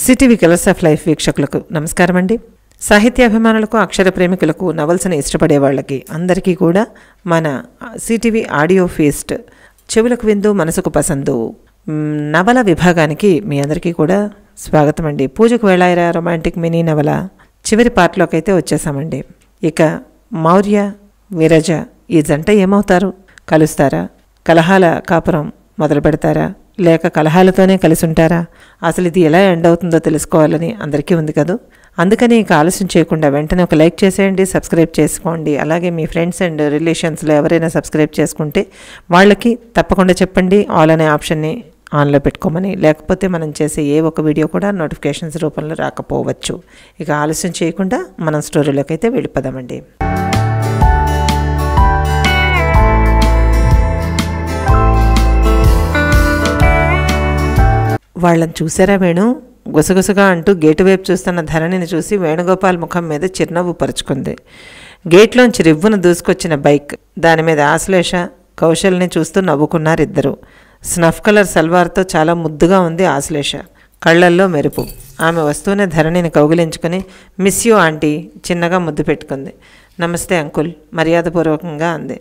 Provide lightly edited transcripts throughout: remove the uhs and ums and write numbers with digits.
CTV colours of life వీక్షకులకు నమస్కారం అండి. సాహిత్యాభిమానులకు, అక్షర ప్రేమికులకు, నవల్స్ని ఇష్టపడే వాళ్ళకి అందరికీ కూడా మన సిటీవీ ఆడియో ఫీస్ట్ చెవులకు విందు మనసుకు పసందు నవల విభాగానికి మీ అందరికీ కూడా స్వాగతం అండి. పూజకు వేళాయిరా రొమాంటిక్ మినీ నవల చివరి పార్ట్లోకి అయితే వచ్చేసామండి. ఇక మౌర్య, విరజ ఈ జంట ఏమవుతారు? కలుస్తారా? కలహాల కాపురం మొదలు పెడతారా? లేక కలహాలతోనే కలిసి ఉంటారా? అసలు ఇది ఎలా ఎండ్ అవుతుందో తెలుసుకోవాలని అందరికీ ఉంది కదా. అందుకని ఇక ఆలస్యం చేయకుండా వెంటనే ఒక లైక్ చేసేయండి, సబ్స్క్రైబ్ చేసుకోండి. అలాగే మీ ఫ్రెండ్స్ అండ్ రిలేషన్స్లో ఎవరైనా సబ్స్క్రైబ్ చేసుకుంటే వాళ్ళకి తప్పకుండా చెప్పండి ఆల్ అనే ఆప్షన్ని ఆన్లో పెట్టుకోమని. లేకపోతే మనం చేసే ఏ ఒక వీడియో కూడా నోటిఫికేషన్స్ రూపంలో రాకపోవచ్చు. ఇక ఆలస్యం చేయకుండా మనం స్టోరీలోకి అయితే వెళ్ళిపోదామండి. వాళ్ళని చూసారా వేణు? గుసగుసగా అంటూ గేటు వైపు చూస్తున్న ధరణిని చూసి వేణుగోపాల్ ముఖం మీద చిరునవ్వు పరుచుకుంది. గేట్లోంచి రివ్వును దూసుకొచ్చిన బైక్, దాని మీద ఆశ్లేష, కౌశల్ని చూస్తూ నవ్వుకున్నారిద్దరూ. స్నఫ్ కలర్ సల్వార్తో చాలా ముద్దుగా ఉంది ఆశ్లేష, కళ్ళల్లో మెరుపు. ఆమె వస్తూనే ధరణిని కౌగిలించుకుని మిస్ యూ ఆంటీ చిన్నగా ముద్దు పెట్టుకుంది. నమస్తే అంకుల్ మర్యాదపూర్వకంగా అంది.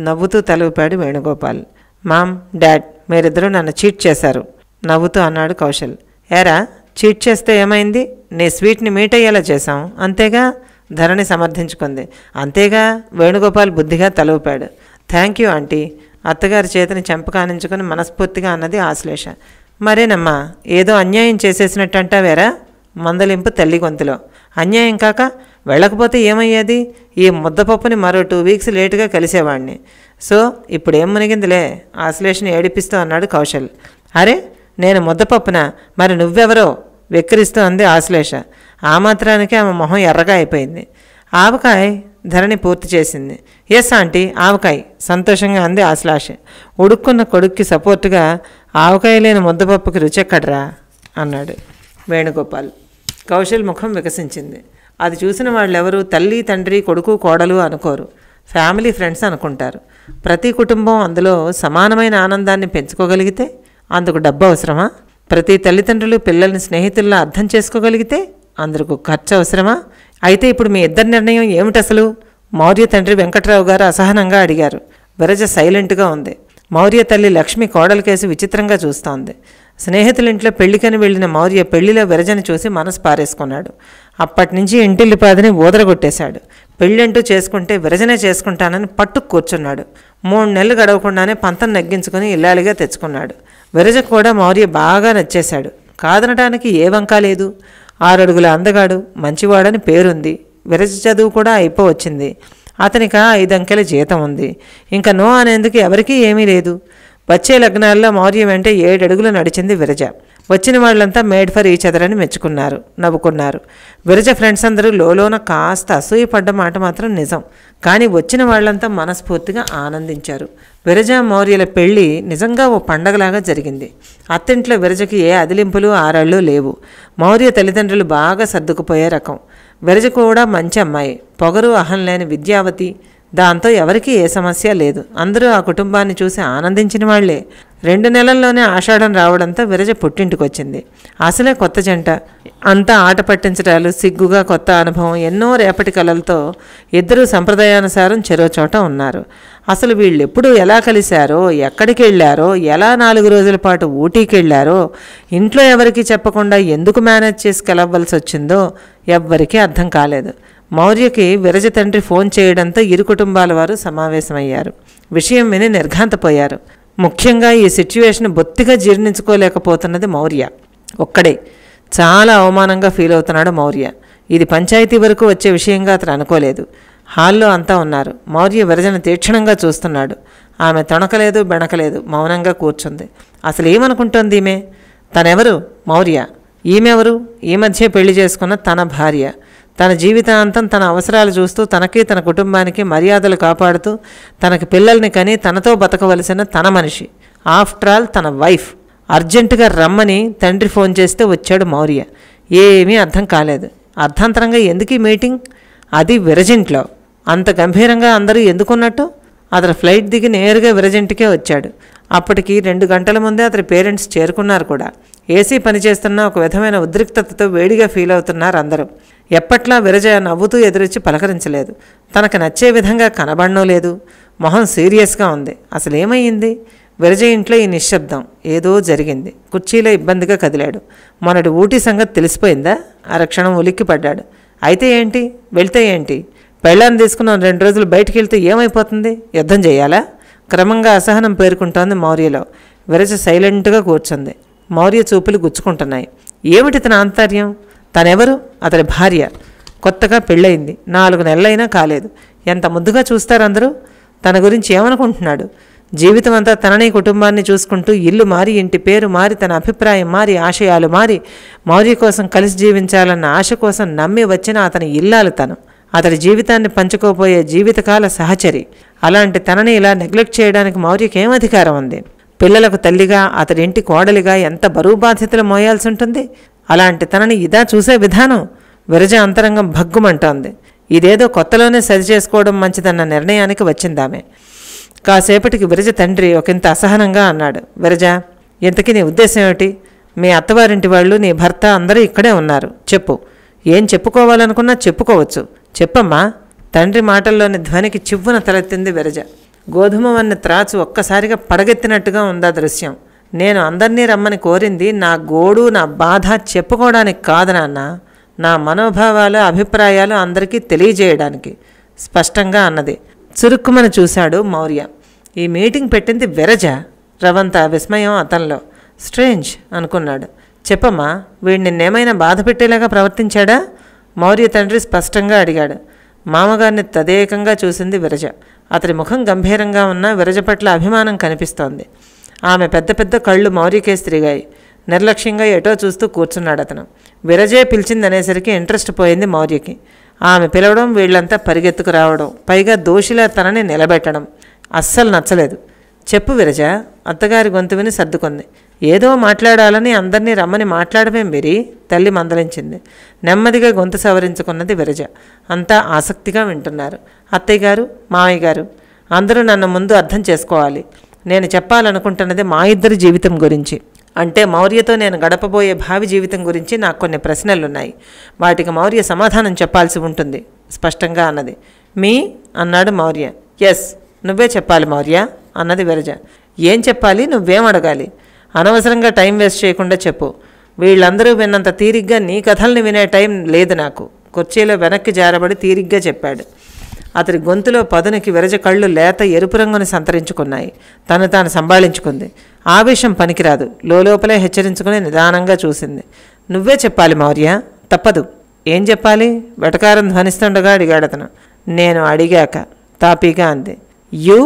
నవ్వుతూ తల ఊపాడు వేణుగోపాల్. మామ్, డాడ్ మీరిద్దరూ నన్ను చీట్ చేశారు నవ్వుతూ అన్నాడు కౌశల్. ఏరా, చీట్ చేస్తే ఏమైంది? నీ స్వీట్ని మీట్ అయ్యేలా చేశాం అంతేగా, ధరణి సమర్థించుకుంది. అంతేగా, వేణుగోపాల్ బుద్ధిగా తల ఊపాడు. థ్యాంక్ యూ ఆంటీ అత్తగారి చేతిని చెంపకానించుకుని మనస్ఫూర్తిగా అన్నది ఆశ్లేష. మరేనమ్మా, ఏదో అన్యాయం చేసేసినట్టు అంటావేరా? మందలింపు తల్లి గొంతులో. అన్యాయం కాక వెళ్ళకపోతే ఏమయ్యేది? ఈ ముద్దపప్పుని మరో 2 వీక్స్ లేటుగా కలిసేవాడిని. సో ఇప్పుడేం మునిగిందిలే ఆశ్లేషని ఏడిపిస్తూ అన్నాడు కౌశల్. అరే, నేను ముద్దపప్పునా? మరి నువ్వెవరో? వెక్కిరిస్తూ అంది ఆశ్లేష. ఆ మాత్రానికి ఆమె మొహం ఎర్రగా అయిపోయింది. ఆవకాయ్ ధరణి పూర్తి చేసింది. ఎస్ ఆంటీ ఆవకాయ్ సంతోషంగా అంది ఆశ్లేష. ఉడుక్కున్న కొడుక్కి సపోర్టుగా ఆవకాయ లేని ముద్దపప్పుకి రుచెక్కడ్రా అన్నాడు వేణుగోపాల్. కౌశల్ ముఖం వికసించింది. అది చూసిన వాళ్ళెవరూ తల్లి, తండ్రి, కొడుకు, కోడలు అనుకోరు. ఫ్యామిలీ ఫ్రెండ్స్ అనుకుంటారు. ప్రతి కుటుంబం అందులో సమానమైన ఆనందాన్ని పెంచుకోగలిగితే అందుకు డబ్బు అవసరమా? ప్రతి తల్లిదండ్రులు పిల్లల్ని స్నేహితుల్లా అర్థం చేసుకోగలిగితే అందుకు ఖర్చు అవసరమా? అయితే ఇప్పుడు మీ ఇద్దరి నిర్ణయం ఏమిటి అసలు? మౌర్య తండ్రి వెంకట్రావు గారు అసహనంగా అడిగారు. విరజ సైలెంట్గా ఉంది. మౌర్య తల్లి లక్ష్మి కోడల కేసు విచిత్రంగా చూస్తోంది. స్నేహితులింట్లో పెళ్లికని వెళ్ళిన మౌర్య పెళ్లిలో విరజని చూసి మనసు పారేసుకున్నాడు. అప్పటినుంచి ఇంటిల్లిపాదని ఊదరగొట్టేశాడు. పెళ్ళంటూ చేసుకుంటే విరజనే చేసుకుంటానని పట్టుకు కూర్చున్నాడు. 3 నెలలు గడవకుండానే పంతం నెగ్గించుకుని ఇల్లాలిగా తెచ్చుకున్నాడు. విరజ కూడా మౌర్య బాగా నచ్చేశాడు. కాదనటానికి ఏ వంక లేదు. 6 అడుగుల అందగాడు, మంచివాడని పేరుంది. విరజ చదువు కూడా అయిపోవచ్చింది. అతనికి 5 అంకెల జీతం ఉంది. ఇంకా నో అనేందుకు ఎవరికీ ఏమీ లేదు. వచ్చే లగ్నాల్లో మౌర్య వెంటే 7 అడుగులు నడిచింది విరజ. వచ్చిన వాళ్ళంతా మేడ్ ఫర్ ఈచ్ అదర్ అని మెచ్చుకున్నారు, నవ్వుకున్నారు. విరజ ఫ్రెండ్స్ అందరూ లోలోన కాస్త అసూయపడ్డ మాట మాత్రం నిజం. కానీ వచ్చిన వాళ్ళంతా మనస్ఫూర్తిగా ఆనందించారు. విరజ మౌర్యల పెళ్లి నిజంగా ఓ పండగలాగా జరిగింది. అత్తింట్లో విరజకి ఏ అదిలింపులు ఆరాళ్ళు లేవు. మౌర్య తల్లిదండ్రులు బాగా సర్దుకుపోయే రకం. విరజ కూడా మంచి అమ్మాయి, పొగరు అహం లేని విద్యావతి. దాంతో ఎవరికీ ఏ సమస్య లేదు. అందరూ ఆ కుటుంబాన్ని చూసి ఆనందించిన వాళ్లే. 2 నెలల్లోనే ఆషాఢం రావడంతో విరజ పుట్టింటికొచ్చింది. అసలే కొత్త జంట, అంతా ఆట పట్టించడాలు, సిగ్గుగా కొత్త అనుభవం, ఎన్నో రేపటి కలలతో ఇద్దరూ సంప్రదాయానుసారం చెరో చోట ఉన్నారు. అసలు వీళ్ళెప్పుడు ఎలా కలిశారో, ఎక్కడికి వెళ్ళారో, ఎలా 4 రోజుల పాటు ఊటీకి వెళ్ళారో, ఇంట్లో ఎవరికీ చెప్పకుండా ఎందుకు మేనేజ్ చేసి కలవ్వాల్సి వచ్చిందో ఎవ్వరికీ అర్థం కాలేదు. మౌర్యకి విరజ తండ్రి ఫోన్ చేయడంతో ఇరు కుటుంబాల వారు సమావేశమయ్యారు. విషయం విని నిర్ఘాంతపోయారు. ముఖ్యంగా ఈ సిచ్యువేషన్ బొత్తిగా జీర్ణించుకోలేకపోతున్నది మౌర్య ఒక్కడే. చాలా అవమానంగా ఫీల్ అవుతున్నాడు మౌర్య. ఇది పంచాయతీ వరకు వచ్చే విషయంగా అతను అనుకోలేదు. హాల్లో అంతా ఉన్నారు. మౌర్య విరజను తీక్షణంగా చూస్తున్నాడు. ఆమె తొణకలేదు, బెణకలేదు, మౌనంగా కూర్చుంది. అసలు ఏమనుకుంటోంది ఈమె? తనెవరు? మౌర్య. ఈమెవరు? ఈ మధ్య పెళ్లి చేసుకున్న తన భార్య. తన జీవితాంతం తన అవసరాలు చూస్తూ, తనకి తన కుటుంబానికి మర్యాదలు కాపాడుతూ, తనకి పిల్లల్ని కని తనతో బతకవలసిన తన మనిషి. ఆఫ్టర్ ఆల్ తన వైఫ్. అర్జెంటుగా రమ్మని తండ్రి ఫోన్ చేస్తే వచ్చాడు మౌర్య. ఏమీ అర్థం కాలేదు. అర్థాంతరంగా ఎందుకు ఈ మీటింగ్? అది విరజింట్లో. అంత గంభీరంగా అందరూ ఎందుకున్నట్టు? అతను ఫ్లైట్ దిగి నేరుగా విరజింటికే వచ్చాడు. అప్పటికి 2 గంటల ముందే అతని పేరెంట్స్ చేరుకున్నారు కూడా. ఏసీ పనిచేస్తున్న ఒక విధమైన ఉద్రిక్తతతో వేడిగా ఫీల్ అవుతున్నారు అందరూ. ఎప్పట్లా విరజ నవ్వుతూ ఎదురొచ్చి పలకరించలేదు. తనకు నచ్చే విధంగా కనబడనో లేదు. మొహం సీరియస్గా ఉంది. అసలు ఏమయ్యింది? విరజ ఇంట్లో ఈ నిశ్శబ్దం. ఏదో జరిగింది. కుర్చీలో ఇబ్బందిగా కదిలాడు. మొన్నటి ఊటీ సంగతి తెలిసిపోయిందా? అరక్షణం ఉలిక్కిపడ్డాడు. అయితే ఏంటి? వెళ్తే ఏంటి? పెళ్ళాన్ని తీసుకున్న 2 రోజులు బయటికి వెళ్తే ఏమైపోతుంది? యుద్ధం చేయాలా? క్రమంగా అసహనం పేరుకుంటోంది మౌర్యలో. విరజ సైలెంట్గా కూర్చుంది. మౌర్య చూపులు గుచ్చుకుంటున్నాయి. ఏమిటి తన ఆంతర్యం? తనెవరు? అతడి భార్య. కొత్తగా పెళ్ళయింది. 4 నెలలైనా కాలేదు. ఎంత ముద్దుగా చూస్తారు అందరూ. తన గురించి ఏమనుకుంటున్నాడు? జీవితం అంతా తనని కుటుంబాన్ని చూసుకుంటూ ఇల్లు మారి, ఇంటి పేరు మారి, తన అభిప్రాయం మారి, ఆశయాలు మారి, మౌర్య కోసం కలిసి జీవించాలన్న ఆశ కోసం నమ్మి వచ్చిన అతని ఇల్లాలు తను. అతడి జీవితాన్ని పంచుకోపోయే జీవితకాల సహచరి. అలాంటి తనని ఇలా నెగ్లెక్ట్ చేయడానికి మౌర్యకి ఏం అధికారం ఉంది? పిల్లలకు తల్లిగా, అతడి ఇంటి కోడలిగా ఎంత బరువు బాధ్యతలు మోయాల్సి ఉంటుంది. అలాంటి తనని ఇదా చూసే విధానం? విరజ అంతరంగం భగ్గుమంటోంది. ఇదేదో కొత్తలోనే సరిచేసుకోవడం మంచిదన్న నిర్ణయానికి వచ్చిందామె. కాసేపటికి విరజ తండ్రి ఒకంత అసహనంగా అన్నాడు. విరజ, ఇంతకీ నీ ఉద్దేశం ఏమిటి? మీ అత్తవారింటి వాళ్ళు, నీ భర్త అందరూ ఇక్కడే ఉన్నారు. చెప్పు. ఏం చెప్పుకోవాలనుకున్నా చెప్పుకోవచ్చు. చెప్పమ్మా. తండ్రి మాటల్లోని ధ్వనికి చివ్వున తలెత్తింది విరజ. గోధుమ వన్న త్రాచు ఒక్కసారిగా పడగెత్తినట్టుగా ఉందా దృశ్యం. నేను అందరినీ రమ్మని కోరింది నా గోడు, నా బాధ చెప్పుకోవడానికి కాదు నాన్న. నా మనోభావాలు, అభిప్రాయాలు అందరికీ తెలియజేయడానికి స్పష్టంగా అన్నది. చురుక్కుమని చూశాడు మౌర్య. ఈ మీటింగ్ పెట్టింది విరజ. రవంత విస్మయం అతనిలో. స్ట్రేంజ్ అనుకున్నాడు. చెప్పమ్మా, వీడు నిన్నేమైనా బాధ పెట్టేలాగా ప్రవర్తించాడా? మౌర్య తండ్రి స్పష్టంగా అడిగాడు. మామగారిని తదేకంగా చూసింది విరజ. అతడి ముఖం గంభీరంగా ఉన్న విరజ పట్ల అభిమానం కనిపిస్తోంది. ఆమె పెద్ద పెద్ద కళ్ళు మౌర్యకేసి తిరిగాయి. నిర్లక్ష్యంగా ఎటో చూస్తూ కూర్చున్నాడు అతను. విరజే పిలిచిందనేసరికి ఇంట్రెస్ట్ పోయింది మౌర్యకి. ఆమె పిలవడం, వీళ్లంతా పరిగెత్తుకు రావడం, పైగా దోషిలా తనని నిలబెట్టడం అస్సలు నచ్చలేదు. చెప్పు విరజ. అత్తగారి గొంతు విని సర్దుకుంది. ఏదో మాట్లాడాలని అందరినీ రమ్మని మాట్లాడమే మిరి, తల్లి మందలించింది. నెమ్మదిగా గొంతు సవరించుకున్నది విరజ. అంతా ఆసక్తిగా వింటున్నారు. అత్తయ్య గారు, మామయ్య గారు, అందరూ నన్ను ముందు అర్థం చేసుకోవాలి. నేను చెప్పాలనుకుంటున్నది మా ఇద్దరి జీవితం గురించి. అంటే మౌర్యతో నేను గడపబోయే భావి జీవితం గురించి నాకు కొన్ని ప్రశ్నలున్నాయి. వాటికి మౌర్య సమాధానం చెప్పాల్సి ఉంటుంది స్పష్టంగా అన్నది. మీ అన్నాడు మౌర్య. ఎస్, నువ్వే చెప్పాలి మౌర్య అన్నది విరజ. ఏం చెప్పాలి? నువ్వేం అడగాలి? అనవసరంగా టైం వేస్ట్ చేయకుండా చెప్పు. వీళ్ళందరూ విన్నంత తీరిగ్గా నీ కథల్ని వినే టైం లేదు నాకు. కుర్చీలో వెనక్కి జారబడి తీరిగ్గా చెప్పాడు. అతడి గొంతులో పదునికి విరజ కళ్ళు లేత ఎరుపు రంగుని సంతరించుకున్నాయి. తను తాను సంభాళించుకుంది. ఆవేశం పనికిరాదు. లోపలే హెచ్చరించుకుని నిదానంగా చూసింది. నువ్వే చెప్పాలి మౌర్య, తప్పదు. ఏం చెప్పాలి? వెటకారం ధ్వనిస్తుండగా అడిగాడు అతను. నేను అడిగాక తాపీగా అంది. యూ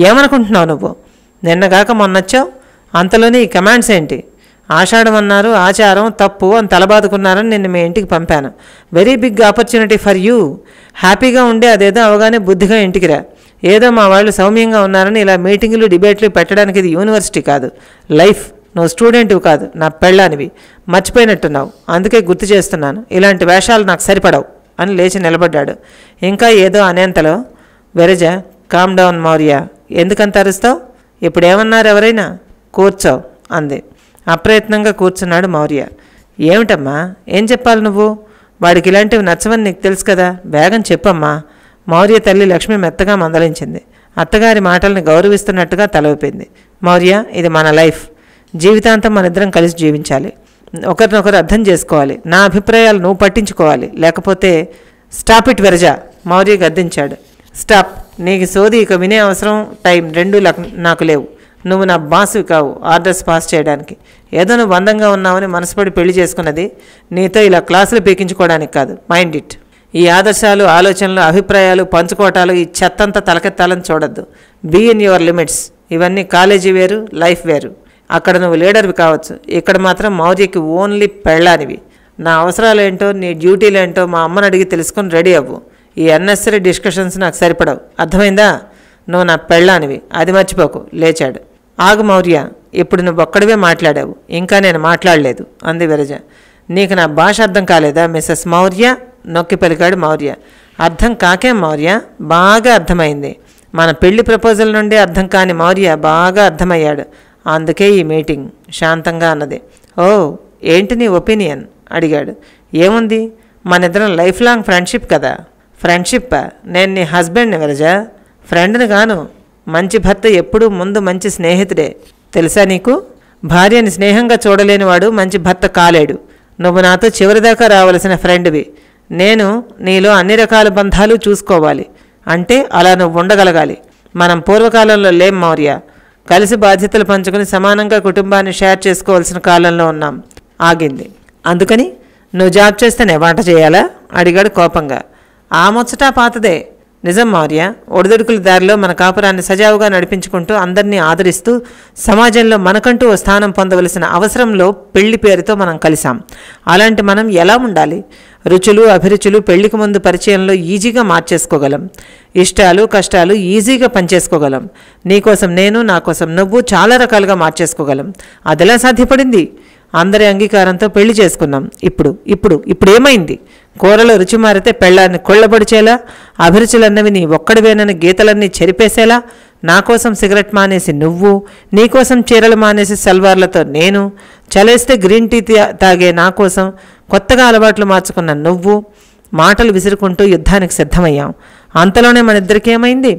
ఏమనుకుంటున్నావు నువ్వు? నిన్నగాక మొన్నొచ్చావు, అంతలోనే ఈ కమాండ్స్ ఏంటి? ఆషాఢం అన్నారు, ఆచారం తప్పు అని తలబాదుకున్నారని నిన్ను మీ ఇంటికి పంపాను. Very big opportunity for you. హ్యాపీగా ఉండే అదేదో అవగానే బుద్ధిగా ఇంటికి రా. ఏదో మా వాళ్ళు సౌమ్యంగా ఉన్నారని ఇలా మీటింగులు, డిబేట్లు పెట్టడానికి ఇది యూనివర్సిటీ కాదు, లైఫ్. నువ్వు స్టూడెంట్వి కాదు, నా పెళ్ళానివి. మర్చిపోయినట్టున్నావు, అందుకే గుర్తు చేస్తున్నాను. ఇలాంటి వేషాలు నాకు సరిపడవు అని లేచి నిలబడ్డాడు. ఇంకా ఏదో అనేంతలో విరజ, కామ్ డౌన్ మౌర్య, ఎందుకంత అరుస్తావు? ఇప్పుడేమన్నారు ఎవరైనా? కూర్చో అంది. అప్రయత్నంగా కూర్చున్నాడు మౌర్య. ఏమిటమ్మా, ఏం చెప్పాలి నువ్వు? వాడికి ఇలాంటివి నచ్చవని నీకు తెలుసు కదా, వేగం చెప్పమ్మా. మౌర్య తల్లి లక్ష్మి మెత్తగా మందలించింది. అత్తగారి మాటల్ని గౌరవిస్తున్నట్టుగా తల ఊపింది. మౌర్య, ఇది మన లైఫ్. జీవితాంతం మనిద్దరం కలిసి జీవించాలి. ఒకరినొకరు అర్థం చేసుకోవాలి. నా అభిప్రాయాలు నువ్వు పట్టించుకోవాలి, లేకపోతే స్టాప్ ఇట్ విరజ, మౌర్య గద్దించాడు. స్టాప్. నీకు సోది ఇక వినే అవసరం, టైం రెండూ నాకు లేవు. నువ్వు నా బాస్వి కావు ఆర్డర్స్ పాస్ చేయడానికి. ఏదో నువ్వు అందంగా ఉన్నావని మనసుపడి పెళ్లి చేసుకున్నది నీతో ఇలా క్లాసులు పీకించుకోవడానికి కాదు. Mind it. ఈ ఆదర్శాలు, ఆలోచనలు, అభిప్రాయాలు పంచుకోవటాలు, ఈ చెత్తంతా తలకెత్తాలని చూడొద్దు. Be in your limits. ఇవన్నీ కాలేజీ వేరు, లైఫ్ వేరు. అక్కడ నువ్వు లీడర్వి కావచ్చు, ఇక్కడ మాత్రం మౌర్యకి ఓన్లీ పెళ్ళానివి. నా అవసరాలు ఏంటో, నీ డ్యూటీలు ఏంటో మా అమ్మని అడిగి తెలుసుకొని రెడీ అవ్వు. ఈ అన్నెసరీ డిస్కషన్స్ నాకు సరిపడవు, అర్థమైందా? నువ్వు నా పెళ్ళానివి, అది మర్చిపోకు. లేచాడు. ఆగు మౌర్య, ఇప్పుడు నువ్వు ఒక్కడివే మాట్లాడావు, ఇంకా నేను మాట్లాడలేదు అంది విరజ. నీకు నా భాష అర్థం కాలేదా మిస్సెస్ మౌర్య? నొక్కి పలికాడు మౌర్య. అర్థం కాకేం మౌర్య, బాగా అర్థమైంది. మన పెళ్లి ప్రపోజల్ నుండి అర్థం కాని మౌర్య బాగా అర్థమయ్యాడు. అందుకే ఈ మీటింగ్ శాంతంగా అన్నది. ఓ, ఏంటి నీ ఒపీనియన్ అడిగాడు. ఏముంది, మనిద్దరం లైఫ్ లాంగ్ ఫ్రెండ్షిప్ కదా. ఫ్రెండ్షిప్పా? నేను నీ హస్బెండ్ని విరజ, ఫ్రెండ్ని గాను. మంచి భర్త ఎప్పుడూ ముందు మంచి స్నేహితుడే, తెలుసా నీకు? భార్యని స్నేహంగా చూడలేనివాడు మంచి భర్త కాలేడు. నువ్వు నాతో చివరిదాకా రావలసిన ఫ్రెండ్వి. నేను నీలో అన్ని రకాల బంధాలు చూసుకోవాలి అంటే అలా నువ్వు ఉండగలగాలి. మనం పూర్వకాలంలో లేం మౌర్య. కలిసి బాధ్యతలు పంచుకుని సమానంగా కుటుంబాన్ని షేర్ చేసుకోవాల్సిన కాలంలో ఉన్నాం. ఆగింది. అందుకని నువ్వు జాబ్ చేస్తేనే వంట చేయాలా అడిగాడు కోపంగా. ఆ ముచ్చటా పాతదే. నిజం మౌర్య, ఒడిదుడుకుల దారిలో మన కాపురాన్ని సజావుగా నడిపించుకుంటూ అందరినీ ఆదరిస్తూ సమాజంలో మనకంటూ ఓ స్థానం పొందవలసిన అవసరంలో పెళ్లి పేరుతో మనం కలిసాం. అలాంటి మనం ఎలా ఉండాలి? రుచులు అభిరుచులు పెళ్లికి ముందు పరిచయంలో ఈజీగా మార్చేసుకోగలం. ఇష్టాలు కష్టాలు ఈజీగా పనిచేసుకోగలం. నీకోసం నేను, నా కోసం నువ్వు చాలా రకాలుగా మార్చేసుకోగలం. అదెలా సాధ్యపడింది? అందరి అంగీకారంతో పెళ్లి చేసుకున్నాం. ఇప్పుడు ఏమైంది? కూరలో రుచి మారితే పెళ్ళాన్ని కొళ్ళబడిచేలా, అభిరుచులన్నవి నీ ఒక్కడివేనని గీతలన్నీ చెరిపేసేలా, నా కోసం సిగరెట్ మానేసి నువ్వు, నీకోసం చీరలు మానేసి సల్వార్లతో నేను, చలేస్తే గ్రీన్ టీ తాగే నా కోసం కొత్తగా అలవాట్లు మార్చుకున్న నువ్వు, మాటలు విసురుకుంటూ యుద్ధానికి సిద్ధమయ్యాం. అంతలోనే మన ఇద్దరికి ఏమైంది?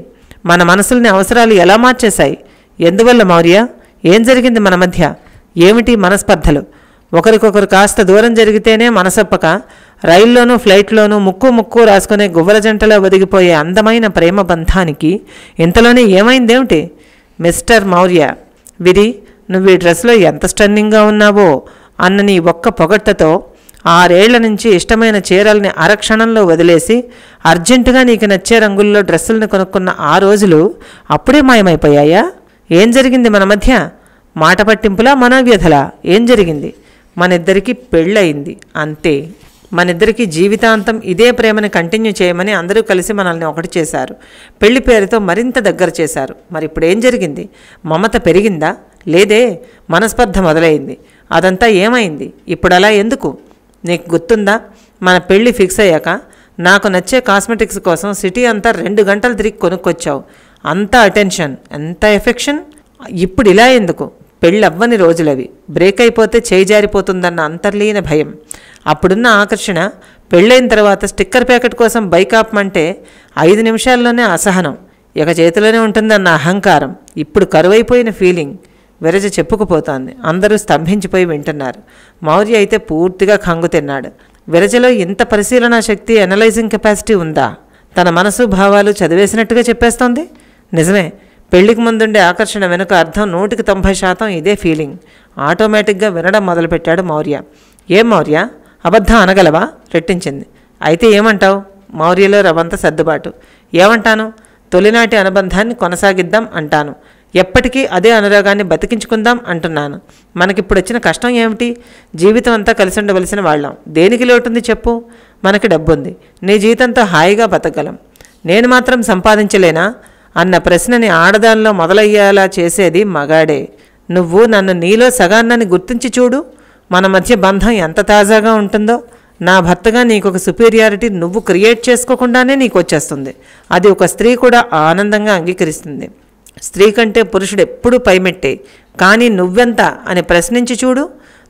మన మనసుల్ని అవసరాలు ఎలా మార్చేశాయి? ఎందువల్ల మౌర్య? ఏం జరిగింది మన మధ్య? ఏమిటి మనస్పర్ధలు? ఒకరికొకరు కాస్త దూరం జరిగితేనే మనసొప్పక రైల్లోనూ ఫ్లైట్లోనూ ముక్కు రాసుకునే గువ్వల జంటలో ఒదిగిపోయే అందమైన ప్రేమ బంధానికి ఇంతలోనే ఏమైందేమిటి? మిస్టర్ మౌర్య, విరి, నువ్వు ఈ డ్రెస్లో ఎంత స్టన్నింగ్గా ఉన్నావో అన్న నీ ఒక్క పొగట్టతో 6 ఏళ్ల నుంచి ఇష్టమైన చీరల్ని అరక్షణంలో వదిలేసి అర్జెంటుగా నీకు నచ్చే రంగుల్లో డ్రెస్సుల్ని కొనుక్కున్న ఆ రోజులు అప్పుడే మాయమైపోయాయా? ఏం జరిగింది మన మధ్య? మాట పట్టింపులా, మనోవ్యధలా? ఏం జరిగింది? మనిద్దరికీ పెళ్ళయింది, అంతే. మనిద్దరికీ జీవితాంతం ఇదే ప్రేమని కంటిన్యూ చేయమని అందరూ కలిసి మనల్ని ఒకటి చేశారు. పెళ్లి పేరుతో మరింత దగ్గర చేశారు. మరి ఇప్పుడు ఏం జరిగింది? మమత పెరిగిందా? లేదే, మనస్పర్ధ మొదలైంది. అదంతా ఏమైంది? ఇప్పుడు అలా ఎందుకు? నీకు గుర్తుందా, మన పెళ్ళి ఫిక్స్ అయ్యాక నాకు నచ్చే కాస్మెటిక్స్ కోసం సిటీ అంతా 2 గంటలు తిరిగి కొనుక్కొచ్చావు. అంత అటెన్షన్, ఎంత ఎఫెక్షన్. ఇప్పుడు ఇలా ఎందుకు? పెళ్ళవ్వని రోజులవి. బ్రేక్ అయిపోతే చేయి జారిపోతుందన్న అంతర్లీన భయం. అప్పుడున్న ఆకర్షణ పెళ్ళైన తర్వాత స్టిక్కర్ ప్యాకెట్ కోసం బైక్ ఆపమంటే 5 నిమిషాల్లోనే అసహనం, ఇక చేతిలోనే ఉంటుందన్న అహంకారం. ఇప్పుడు కరువైపోయిన ఫీలింగ్. విరజ చెప్పుకుపోతోంది. అందరూ స్తంభించిపోయి వింటున్నారు. మౌర్య అయితే పూర్తిగా కంగు తిన్నాడు. విరజలో ఇంత పరిశీలనా శక్తి, ఎనలైజింగ్ కెపాసిటీ ఉందా? తన మనసు భావాలు చదివేసినట్టుగా చెప్పేస్తోంది. నిజమే, పెళ్లికి ముందుండే ఆకర్షణ వెనుక అర్థం 190% ఇదే ఫీలింగ్. ఆటోమేటిక్గా వినడం మొదలుపెట్టాడు మౌర్య. ఏం మౌర్య, అబద్ధం అనగలవా? రెట్టించింది. అయితే ఏమంటావు? మౌర్యలో రవంత సర్దుబాటు. ఏమంటాను? తొలినాటి అనుబంధాన్ని కొనసాగిద్దాం అంటాను. ఎప్పటికీ అదే అనురాగాన్ని బతికించుకుందాం అంటున్నాను. మనకిప్పుడు వచ్చిన కష్టం ఏమిటి? జీవితం అంతా కలిసి ఉండవలసిన వాళ్ళం. దేనికి లోటుంది చెప్పు? మనకి డబ్బుంది. నీ జీవితంతో హాయిగా బతకగలం. నేను మాత్రం సంపాదించలేనా అన్న ప్రశ్నని ఆడదానిలో మొదలయ్యేలా చేసేది మగాడే. నువ్వు నన్ను నీలో సగాన్నని గుర్తించి చూడు. మన మధ్య బంధం ఎంత తాజాగా ఉంటుందో. నా భర్తగా నీకొక సుపీరియారిటీ నువ్వు క్రియేట్ చేసుకోకుండానే నీకు వచ్చేస్తుంది. అది ఒక స్త్రీ కూడా ఆనందంగా అంగీకరిస్తుంది. స్త్రీ కంటే పురుషుడు ఎప్పుడూ పైమెట్టే. కానీ నువ్వెంత అని ప్రశ్నించి చూడు.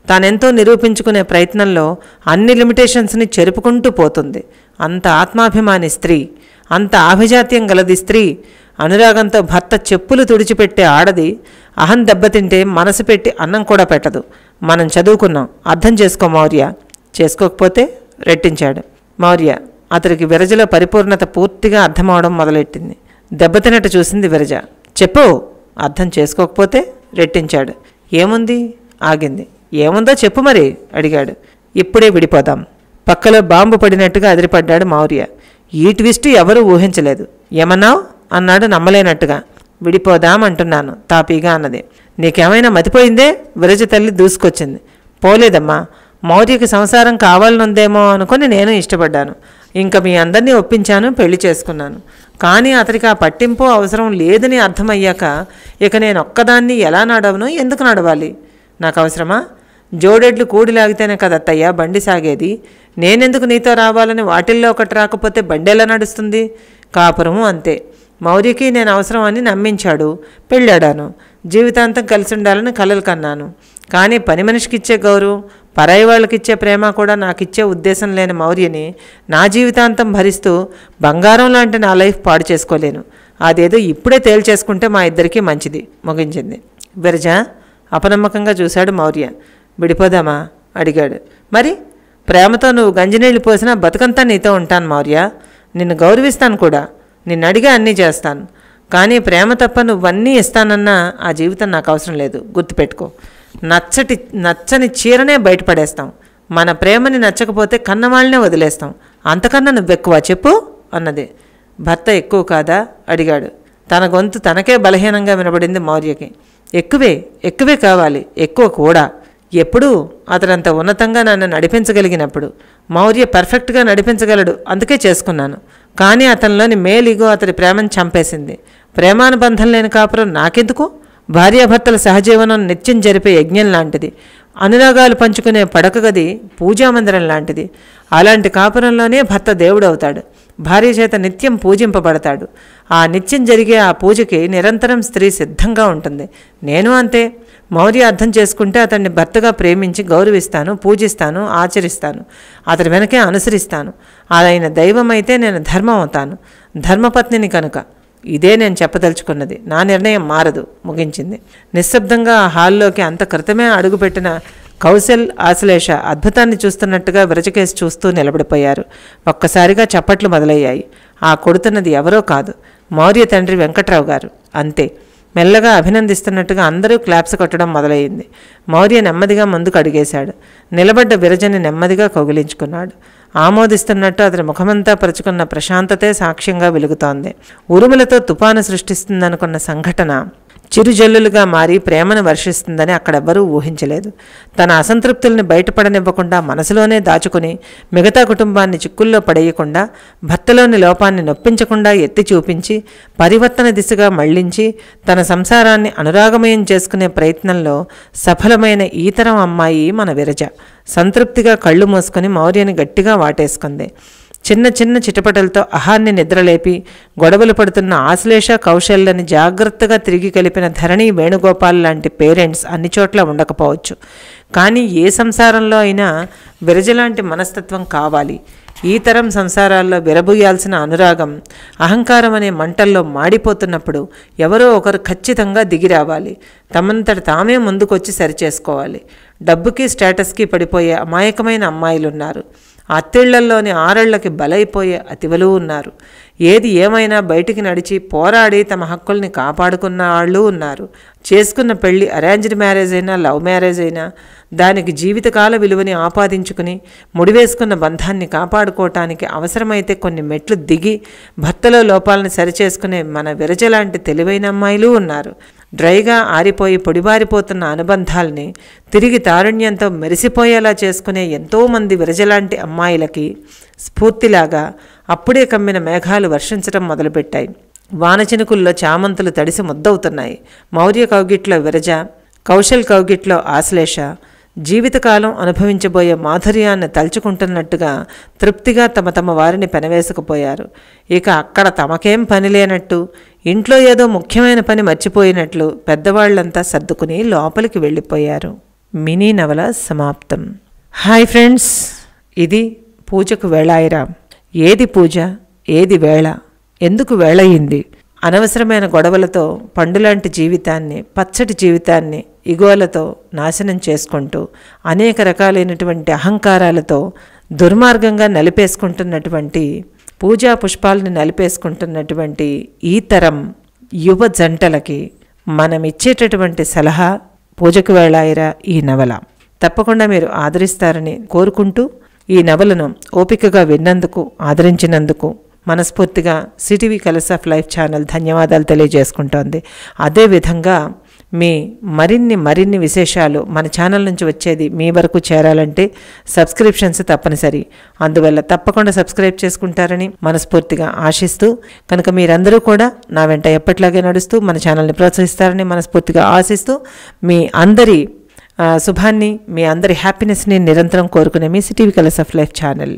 తానెంతో నిరూపించుకునే ప్రయత్నంలో అన్ని లిమిటేషన్స్ని చెరుపుకుంటూ పోతుంది. అంత ఆత్మాభిమాని స్త్రీ, అంత ఆభిజాత్యం గలది స్త్రీ. అనురాగంతో భర్త చెప్పులు తుడిచిపెట్టే ఆడది అహం దెబ్బతింటే మనసు పెట్టి అన్నం కూడా పెట్టదు. మనం చదువుకున్నాం, అర్థం చేసుకో మౌర్య. చేసుకోకపోతే రెట్టించాడు మౌర్య. అతడికి విరజలో పరిపూర్ణత పూర్తిగా అర్థమవడం మొదలెట్టింది. దెబ్బతినట్టు చూసింది విరజ. చెప్పు. అర్థం చేసుకోకపోతే రెట్టించాడు. ఏముంది? ఆగింది. ఏముందో చెప్పు మరి అడిగాడు. ఇప్పుడే విడిపోదాం. పక్కలో బాంబు పడినట్టుగా అదిరిపడ్డాడు మౌర్య. ఈ ట్విస్ట్ ఎవరూ ఊహించలేదు. ఏమన్నావు అన్నాడు నమ్మలేనట్టుగా. విడిపోదాం అంటున్నాను తాపీగా అన్నది. నీకేమైనా మతిపోయిందే? విరజ తల్లి దూసుకొచ్చింది. పోలేదమ్మా, మౌర్యకి సంసారం కావాలనుందేమో అనుకుని నేను ఇష్టపడ్డాను. ఇంకా మీ అందరినీ ఒప్పించాను, పెళ్లి చేసుకున్నాను. కానీ అతనికి ఆ పట్టింపు అవసరం లేదని అర్థమయ్యాక ఇక నేను ఒక్కదాన్ని ఎలా నడవను? ఎందుకు నడవాలి? నాకు అవసరమా? జోడెడ్లు కూడిలాగితేనే కదత్తయ్యా బండి సాగేది. నేనెందుకు నీతో రావాలని వాటిల్లో ఒకటి రాకపోతే బండి ఎలా నడుస్తుంది? కాపురము అంతే. మౌర్యకి నేను అవసరం అని నమ్మించాడు. పెళ్ళాడాను. జీవితాంతం కలిసి ఉండాలని కలలు కన్నాను. కానీ పని మనిషికిచ్చే గౌరవం, పరాయి వాళ్ళకిచ్చే ప్రేమ కూడా నాకిచ్చే ఉద్దేశం లేని మౌర్యని నా జీవితాంతం భరిస్తూ బంగారం లాంటి నా లైఫ్ పాడు చేసుకోలేను. అదేదో ఇప్పుడే తేల్చేసుకుంటే మా ఇద్దరికీ మంచిది ముగించింది. విరజ అపనమ్మకంగా చూశాడు మౌర్య. విడిపోదామా అడిగాడు. మరి ప్రేమతో నువ్వు గంజినీళ్ళు పోసినా బతుకంతా నీతో ఉంటాను మౌర్య. నిన్ను గౌరవిస్తాను కూడా, నిన్ను అడిగా అన్నీ చేస్తాను. కానీ ప్రేమ తప్ప నువ్వన్నీ ఇస్తానన్నా ఆ జీవితం నాకు అవసరం లేదు. గుర్తుపెట్టుకో. నచ్చని చీరనే బయటపడేస్తాం. మన ప్రేమని నచ్చకపోతే కన్నవాళ్ళనే వదిలేస్తాం. అంతకన్నా నువ్వెక్కువ చెప్పు అన్నది. భర్త ఎక్కువ కాదా అడిగాడు. తన గొంతు తనకే బలహీనంగా వినబడింది మౌర్యకి. ఎక్కువే కావాలి, ఎక్కువ కూడా. ఎప్పుడూ అతనంత ఉన్నతంగా నన్ను నడిపించగలిగినప్పుడు. మౌర్య పర్ఫెక్ట్గా నడిపించగలడు, అందుకే చేసుకున్నాను. కానీ అతనిలోని మేలిగో అతడి ప్రేమను చంపేసింది. ప్రేమానుబంధం లేని కాపురం నాకెందుకు? భార్యాభర్తల సహజీవనం నిత్యం జరిపే యజ్ఞం లాంటిది. అనురాగాలు పంచుకునే పడక గది పూజామందిరం లాంటిది. అలాంటి కాపురంలోనే భర్త దేవుడవుతాడు. భార్య చేత నిత్యం పూజింపబడతాడు. ఆ నిత్యం జరిగే ఆ పూజకి నిరంతరం స్త్రీ సిద్ధంగా ఉంటుంది. నేను అంతే. మౌర్య అర్థం చేసుకుంటే అతన్ని భర్తగా ప్రేమించి గౌరవిస్తాను, పూజిస్తాను, ఆచరిస్తాను. అతడి వెనకే అనుసరిస్తాను. ఆయన దైవం అయితే నేను ధర్మం అవుతాను, ధర్మపత్నిని కనుక. ఇదే నేను చెప్పదలుచుకున్నది. నా నిర్ణయం మారదు ముగించింది. నిశ్శబ్దంగా ఆ హాల్లోకి అంత క్రితమే అడుగుపెట్టిన కౌశల్, ఆశ్లేష అద్భుతాన్ని చూస్తున్నట్టుగా విరజకేసి చూస్తూ నిలబడిపోయారు. ఒక్కసారిగా చప్పట్లు మొదలయ్యాయి. ఆ కొడుతున్నది ఎవరో కాదు, మౌర్య తండ్రి వెంకట్రావు గారు. అంతే. మెల్లగా అభినందిస్తున్నట్టుగా అందరూ క్లాప్స్ కొట్టడం మొదలయ్యింది. మౌర్య నెమ్మదిగా ముందుకు అడిగేశాడు. నిలబడ్డ విరజని నెమ్మదిగా కౌగిలించుకున్నాడు. ఆమోదిస్తున్నట్టు అతని ముఖమంతా పరుచుకున్న ప్రశాంతతే సాక్ష్యంగా వెలుగుతోంది. ఉరుములతో తుపాను సృష్టిస్తుందనుకున్న సంఘటన చిరుజల్లులుగా మారి ప్రేమను వర్షిస్తుందని అక్కడెవ్వరూ ఊహించలేదు. తన అసంతృప్తుల్ని బయటపడనివ్వకుండా మనసులోనే దాచుకుని మిగతా కుటుంబాన్ని చిక్కుల్లో పడేయకుండా, భర్తలోని లోపాన్ని నొప్పించకుండా ఎత్తి చూపించి పరివర్తన దిశగా మళ్లించి తన సంసారాన్ని అనురాగమయం చేసుకునే ప్రయత్నంలో సఫలమైన ఈతరం అమ్మాయి మన విరజ. సంతృప్తిగా కళ్ళు మూసుకొని మౌర్యని గట్టిగా వాటేసుకుంది. చిన్న చిన్న చిటపటలతో అహాన్ని నిద్రలేపి గొడవలు పడుతున్న ఆశ్లేష, కౌశల్యని జాగ్రత్తగా తిరిగి కలిపిన ధరణి, వేణుగోపాల్ లాంటి పేరెంట్స్ అన్ని చోట్ల ఉండకపోవచ్చు. కానీ ఏ సంసారంలో అయినా విరజలాంటి మనస్తత్వం కావాలి. ఈ తరం సంసారాల్లో విరబూయాల్సిన అనురాగం, అహంకారం అనే మంటల్లో మాడిపోతున్నప్పుడు ఎవరో ఒకరు ఖచ్చితంగా దిగిరావాలి. తమంతట తామే ముందుకొచ్చి సరిచేసుకోవాలి. డబ్బుకి స్టేటస్కి పడిపోయే అమాయకమైన అమ్మాయిలున్నారు. అత్తిళ్లల్లోని ఆరళ్లకి బలైపోయే అతివలు ఉన్నారు. ఏది ఏమైనా బయటికి నడిచి పోరాడి తమ హక్కుల్ని కాపాడుకున్న వాళ్ళు ఉన్నారు. చేసుకున్న పెళ్లి అరేంజ్డ్ మ్యారేజ్ అయినా లవ్ మ్యారేజ్ అయినా దానికి జీవితకాల విలువని ఆపాదించుకుని ముడివేసుకున్న బంధాన్ని కాపాడుకోవటానికి అవసరమైతే కొన్ని మెట్లు దిగి భర్తలో లోపాలను సరిచేసుకునే మన విరజలాంటి తెలివైన అమ్మాయిలు ఉన్నారు. డ్రైగా ఆరిపోయి పొడిబారిపోతున్న అనుబంధాల్ని తిరిగి తారుణ్యంతో మెరిసిపోయేలా చేసుకునే ఎంతోమంది విరజలాంటి అమ్మాయిలకి స్ఫూర్తిలాగా అప్పుడే కమ్మిన మేఘాలు వర్షించడం మొదలుపెట్టాయి. వానచినుకుల్లో చామంతులు తడిసి ముద్దవుతున్నాయి. మౌర్య కౌగిట్లో విరజ, కౌశల్ కౌగిట్లో ఆశ్లేష జీవితకాలం అనుభవించబోయే మాధుర్యాన్ని తలుచుకుంటున్నట్టుగా తృప్తిగా తమ తమ వారిని పెనవేసుకుపోయారు. ఇక అక్కడ తమకేం పని లేనట్టు, ఇంట్లో ఏదో ముఖ్యమైన పని మర్చిపోయినట్లు పెద్దవాళ్లంతా సర్దుకుని లోపలికి వెళ్ళిపోయారు. మినీ నవల సమాప్తం. హాయ్ ఫ్రెండ్స్, ఇది పూజకు వేళాయిరా. ఏది పూజ, ఏది వేళ, ఎందుకు వేళయింది? అనవసరమైన గొడవలతో పండులాంటి జీవితాన్ని, పచ్చటి జీవితాన్ని ఇగోలతో నాశనం చేసుకుంటూ అనేక రకాలైనటువంటి అహంకారాలతో దుర్మార్గంగా నలిపేసుకుంటున్నటువంటి, పూజా పుష్పాలని నలిపేసుకుంటున్నటువంటి ఈ తరం యువ జంటలకి మనం ఇచ్చేటటువంటి సలహా పూజకు వేళాయిరా ఈ నవల. తప్పకుండా మీరు ఆదరిస్తారని కోరుకుంటూ ఈ నవలను ఓపికగా విన్నందుకు, ఆదరించినందుకు మనస్ఫూర్తిగా CTV colours of life channel ధన్యవాదాలు తెలియజేసుకుంటోంది. అదేవిధంగా మీ మరిన్ని విశేషాలు మన ఛానల్ నుంచి వచ్చేది మీ వరకు చేరాలంటే సబ్స్క్రిప్షన్స్ తప్పనిసరి. అందువల్ల తప్పకుండా సబ్స్క్రైబ్ చేసుకుంటారని మనస్ఫూర్తిగా ఆశిస్తూ, కనుక మీరందరూ కూడా నా వెంట ఎప్పట్లాగే నడుస్తూ మన ఛానల్ని ప్రోత్సహిస్తారని మనస్ఫూర్తిగా ఆశిస్తూ, మీ అందరి శుభాన్ని, మీ అందరి హ్యాపీనెస్ని నిరంతరం కోరుకునే మీ CTV colours of life channel.